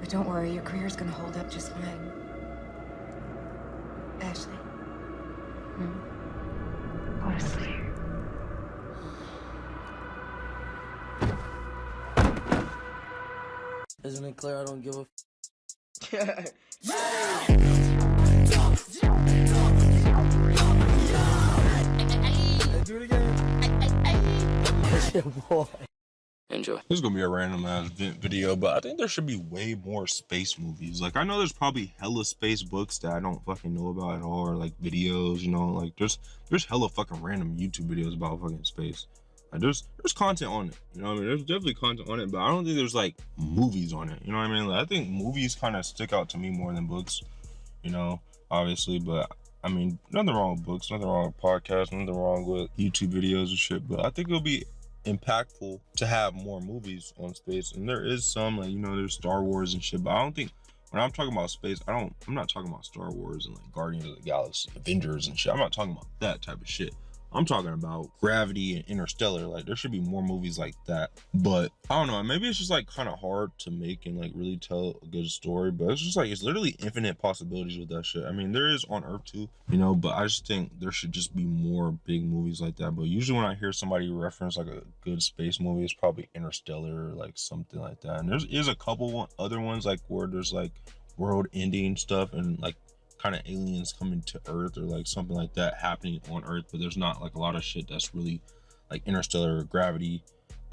But don't worry, your career's gonna hold up just fine. Ashley. Go to sleep. Isn't it clear I don't give a do it again. That's your boy. Enjoy. This is gonna be a random ass video, but I think there should be way more space movies. Like, I know there's probably hella space books that I don't fucking know about at all, or like videos, you know, like there's hella fucking random YouTube videos about fucking space. Like, there's content on it, you know what I mean? There's definitely content on it, but I don't think there's like movies on it, you know what I mean? Like, I think movies kind of stick out to me more than books, you know, obviously, but I mean, nothing wrong with books, nothing wrong with podcasts, nothing wrong with YouTube videos and shit, but I think it'll be impactful to have more movies on space. And there is some, like, you know, there's Star Wars and shit, but I don't think, when I'm talking about space, I'm not talking about Star Wars and like Guardians of the Galaxy, Avengers and shit. I'm not talking about that type of shit. I'm talking about Gravity and Interstellar. Like, there should be more movies like that. But I don't know, maybe it's just like kind of hard to make and like really tell a good story, but it's just like, it's literally infinite possibilities with that shit. I mean, there is on Earth too, you know, but I just think there should just be more big movies like that. But usually when I hear somebody reference like a good space movie, it's probably Interstellar or like something like that. And there's a couple other ones like where there's like world ending stuff and like kind of aliens coming to Earth or like something like that happening on Earth, but there's not like a lot of shit that's really like Interstellar or Gravity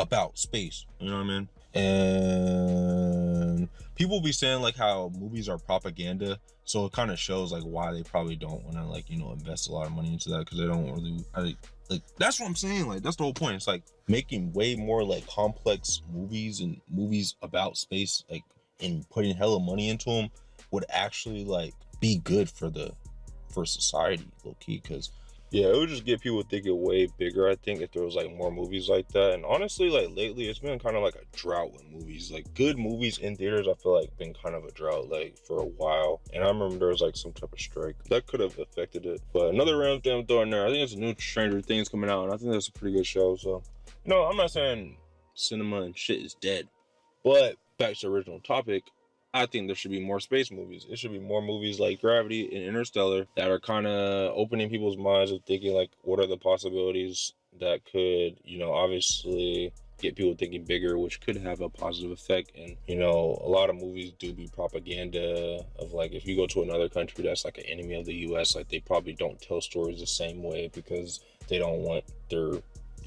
about space, you know what I mean? And people be saying like how movies are propaganda, so it kind of shows like why they probably don't want to, like, you know, invest a lot of money into that, because they don't really like that's what I'm saying. Like, that's the whole point. It's like making way more like complex movies and movies about space, like, and putting hella money into them would actually like be good for society, low-key, because yeah, it would just get people thinking way bigger, I think, if there was like more movies like that. And honestly, like lately it's been kind of like a drought with movies, like good movies in theaters. I feel like been kind of a drought like for a while, and I remember there was like some type of strike that could have affected it. But another random thing I'm throwing there, I think it's a new Stranger Things coming out, and I think that's a pretty good show. So, you know, I'm not saying cinema and shit is dead, but back to the original topic, I think there should be more space movies. It should be more movies like Gravity and Interstellar that are kind of opening people's minds of thinking like, what are the possibilities that could, you know, obviously get people thinking bigger, which could have a positive effect. And, you know, a lot of movies do be propaganda of like, if you go to another country that's like an enemy of the US, like they probably don't tell stories the same way because they don't want their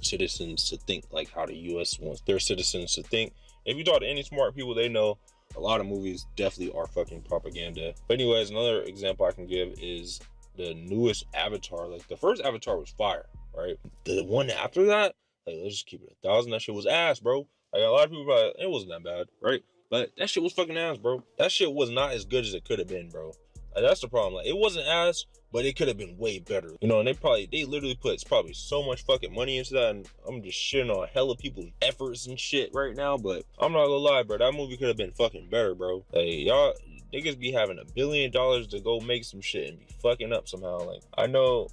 citizens to think like how the US wants their citizens to think. If you talk to any smart people, they know a lot of movies definitely are fucking propaganda. But anyways, another example I can give is the newest Avatar. Like, the first Avatar was fire, right? The one after that, like, let's just keep it 1,000. That shit was ass, bro. Like, a lot of people probably, it wasn't that bad, right? But that shit was fucking ass, bro. That shit was not as good as it could have been, bro. Like, that's the problem. Like, it wasn't ass, but it could have been way better, you know. And they literally put probably so much fucking money into that, and I'm just shitting on hella people's efforts and shit right now. But I'm not gonna lie, bro, that movie could have been fucking better, bro. Like, y'all niggas be having $1 billion to go make some shit and be fucking up somehow. Like, I know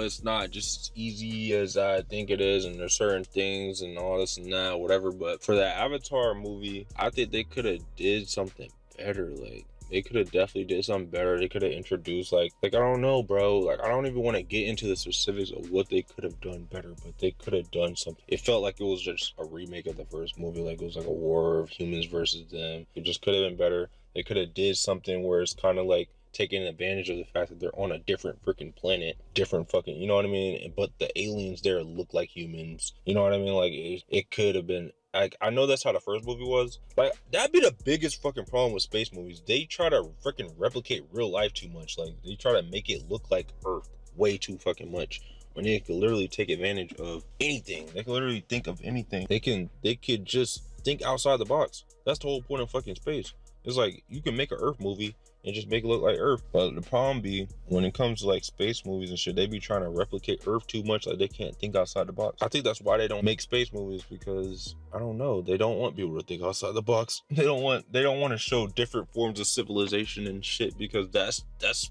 it's not just as easy as I think it is, and there's certain things and all this and that, whatever. But for that Avatar movie, I think they could have did something better. Like, they could have definitely did something better. They could have introduced like I don't know, bro. Like, I don't even want to get into the specifics of what they could have done better, but they could have done something. It felt like it was just a remake of the first movie. Like, it was like a war of humans versus them. It just could have been better. They could have did something where it's kind of like taking advantage of the fact that they're on a different freaking planet, different fucking, you know what I mean? But the aliens there look like humans. You know what I mean? Like, it could have been. Like, I know that's how the first movie was. Like, that'd be the biggest fucking problem with space movies. They try to freaking replicate real life too much. Like, they try to make it look like Earth way too fucking much, when they could literally take advantage of anything. They could literally think of anything. They could just think outside the box. That's the whole point of fucking space. It's like, you can make an Earth movie and just make it look like Earth. But the problem be, when it comes to like space movies and shit, they be trying to replicate Earth too much. Like, they can't think outside the box. I think that's why they don't make space movies, because I don't know, they don't want people to think outside the box. They don't want to show different forms of civilization and shit, because that's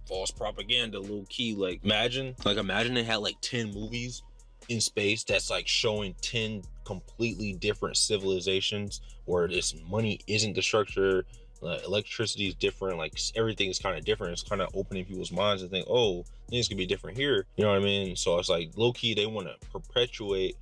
false propaganda, low key. Like, imagine they had like 10 movies in space that's like showing 10 completely different civilizations where this money isn't the structure, like electricity is different, like everything is kind of different. It's kind of opening people's minds to think, oh, things could be different here, you know what I mean? So it's like low-key they want to perpetuate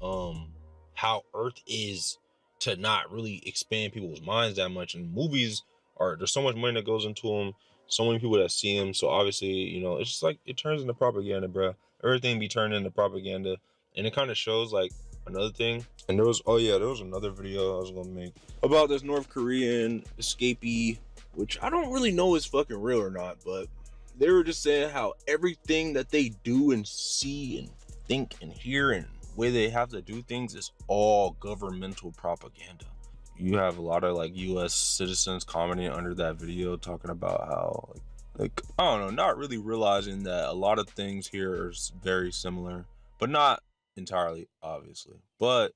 how Earth is, to not really expand people's minds that much. And movies are, there's so much money that goes into them, so many people that see them, so obviously, you know, it's just like it turns into propaganda, bro. Everything be turned into propaganda. And it kind of shows like another thing. And there was, oh yeah, there was another video I was gonna make about this North Korean escapee, which I don't really know is fucking real or not, but they were just saying how everything that they do and see and think and hear and way they have to do things is all governmental propaganda. You have a lot of like US citizens commenting under that video talking about how like I don't know, not really realizing that a lot of things here are very similar, but not entirely, obviously. But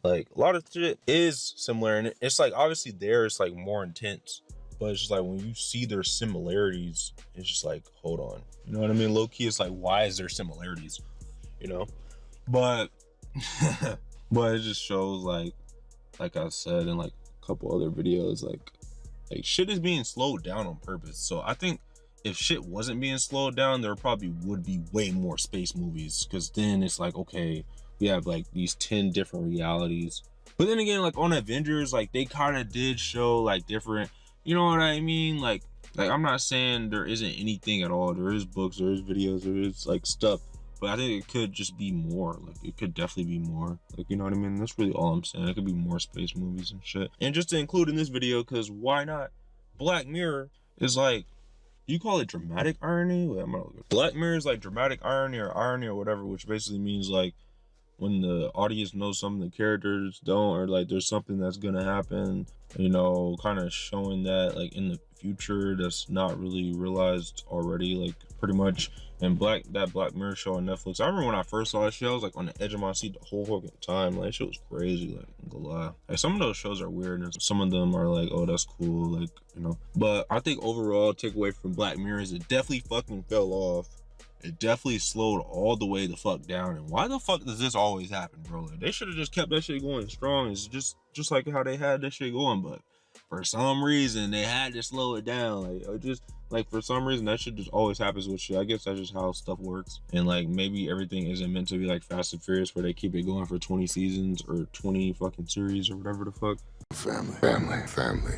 like a lot of shit is similar, and it's like obviously theirs like more intense, but it's just like when you see their similarities, it's just like, hold on, you know what I mean? Low key, it's like, why is there similarities, you know? But but it just shows like I said in like a couple other videos, like shit is being slowed down on purpose. So I think if shit wasn't being slowed down, there probably would be way more space movies, because then it's like, okay, we have like these 10 different realities. But then again, like on Avengers, like they kind of did show like different, you know what I mean? Like I'm not saying there isn't anything at all. There is books, there is videos, there is like stuff, but I think it could just be more. Like it could definitely be more, like, you know what I mean? That's really all I'm saying. It could be more space movies and shit. And just to include in this video, because why not, Black Mirror is like, you call it dramatic irony? Wait, I'm gonna look. Black Mirror is like dramatic irony or whatever, which basically means like when the audience knows something the characters don't, or like there's something that's gonna happen, you know, kind of showing that like in the future that's not really realized already, like pretty much. And that Black Mirror show on Netflix, I remember when I first saw that shit, I was like on the edge of my seat the whole fucking time. Like, shit was crazy, like, I'm gonna lie. Like, some of those shows are weird, and some of them are like, oh, that's cool, like, you know. But I think overall, takeaway from Black Mirror is it definitely fucking fell off. It definitely slowed all the way the fuck down. And why the fuck does this always happen, bro? Like, they should have just kept that shit going strong. It's just like how they had that shit going, but for some reason they had to slow it down. Like, just like for some reason that shit just always happens with shit. I guess that's just how stuff works. And like maybe everything isn't meant to be like Fast and Furious, where they keep it going for 20 seasons or 20 fucking series or whatever the fuck. Family.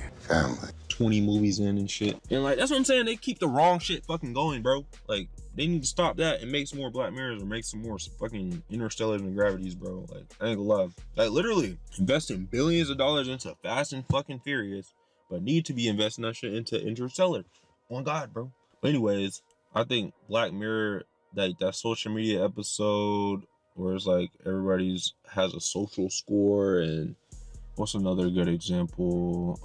20 movies in and shit. And like that's what I'm saying, they keep the wrong shit fucking going, bro. Like they need to stop that and make some more Black Mirrors, or make some more fucking Interstellars and Gravities, bro. Like, I ain't gonna lie. Like, literally, investing billions of dollars into Fast and fucking Furious, but need to be investing that shit into Interstellar. On God, bro. But anyways, I think Black Mirror, like that social media episode where it's like everybody's has a social score, and what's another good example?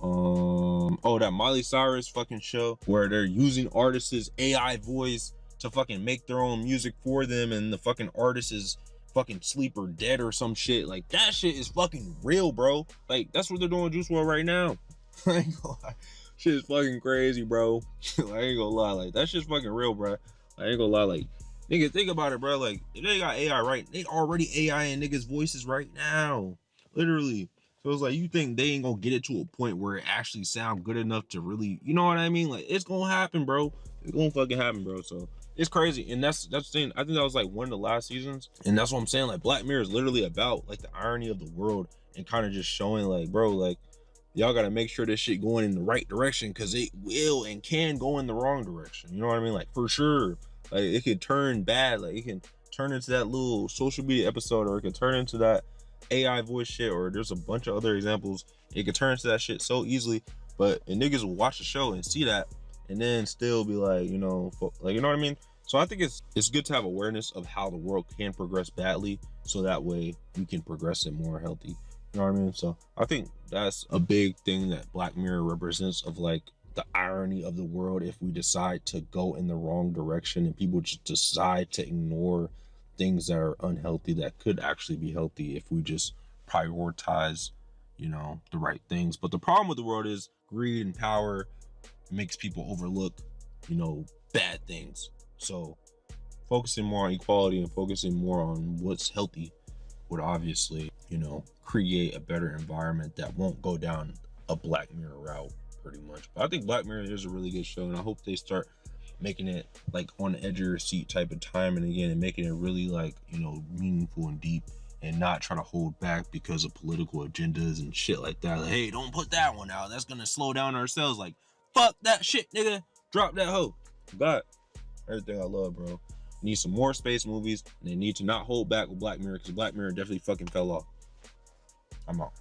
Oh, that Miley Cyrus fucking show where they're using artists' AI voice to fucking make their own music for them, and the fucking artist is fucking sleep or dead or some shit. Like, that shit is fucking real, bro. Like, that's what they're doing with Juice WRLD right now. I ain't gonna lie. Shit is fucking crazy, bro. I ain't gonna lie. Like, that shit's fucking real, bro. I ain't gonna lie. Like, nigga, think about it, bro. Like, if they got AI right, they already AI in niggas' voices right now. Literally. So it's like, you think they ain't gonna get it to a point where it actually sound good enough to really, you know what I mean? Like, it's gonna happen, bro. It's gonna fucking happen, bro. So it's crazy. And that's the thing. I think that was like one of the last seasons. And that's what I'm saying. Like, Black Mirror is literally about like the irony of the world, and kind of just showing like, bro, like, y'all gotta make sure this shit going in the right direction, because it will and can go in the wrong direction. You know what I mean? Like, for sure. Like, it could turn bad. Like, it can turn into that little social media episode, or it can turn into that AI voice shit, or there's a bunch of other examples. It could turn into that shit so easily. And niggas will watch the show and see that, and then still be like, you know, like, you know what I mean? So I think it's good to have awareness of how the world can progress badly, so that way we can progress it more healthy. You know what I mean? So I think that's a big thing that Black Mirror represents, of like the irony of the world if we decide to go in the wrong direction, and people just decide to ignore things that are unhealthy that could actually be healthy if we just prioritize, you know, the right things. But the problem with the world is greed and power makes people overlook, you know, bad things. So focusing more on equality and focusing more on what's healthy would obviously, you know, create a better environment that won't go down a Black Mirror route pretty much. But I think Black Mirror is a really good show, and I hope they start making it like on the edge of your seat type of time and again, and making it really like, you know, meaningful and deep, and not try to hold back because of political agendas and shit like that. Like, hey, don't put that one out, that's gonna slow down our sales. Like, fuck that shit, nigga. Drop that hoe. But everything I love, bro. Need some more space movies, and they need to not hold back with Black Mirror, because Black Mirror definitely fucking fell off. I'm out.